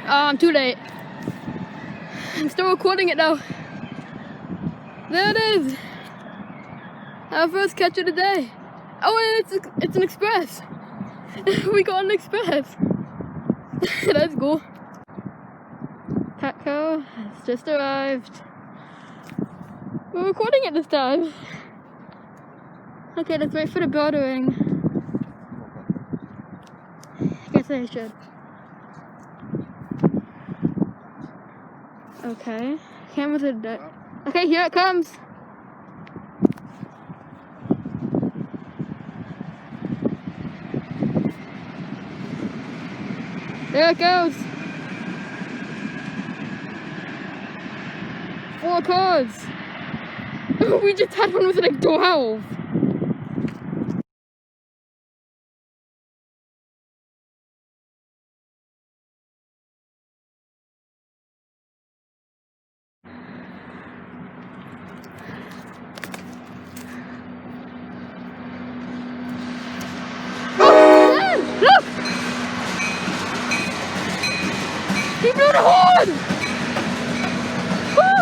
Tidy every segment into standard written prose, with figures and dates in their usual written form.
I'm too late. I'm still recording it though. There it is. Our first catch of the day. Oh, and it's an express. We got an express. That's cool. PATCO has just arrived. We're recording it this time. Okay, let's wait for the bell to ring. Guess I should. Okay. Cameras are dead. Okay, here it comes. There it goes. 4 cars. We just had one with like 12. Look! He blew the horn! Woo!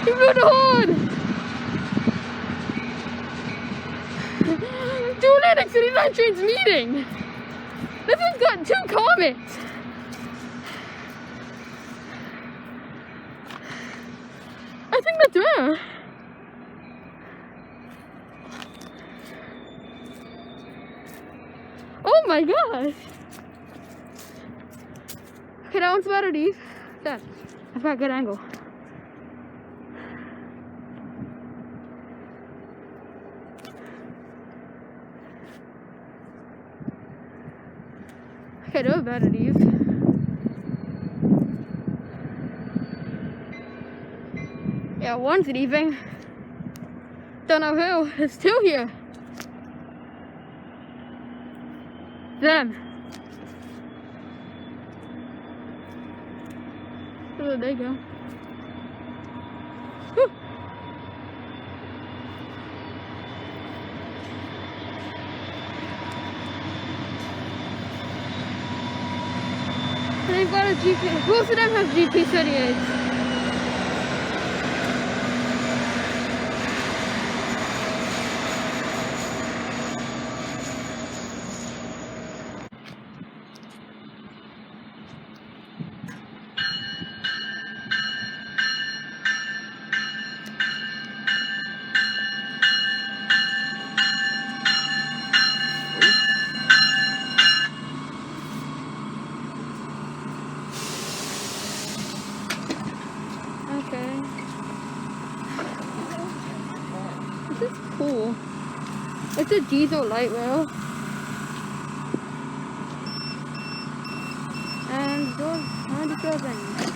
He blew the horn! Two Atlantic City Line trains meeting! This one's got 2 comments! I think that's rare. Oh my gosh! Okay, that one's better, Dave. That's got a good angle. Okay, those are better, Dave. Yeah, one's leaving. Don't know who. There's 2 here. Them. Oh, there they go. Whew. They've got a GPS. Most of them have GP38s. Okay. This is cool. It's a diesel light rail. And the door already goes in.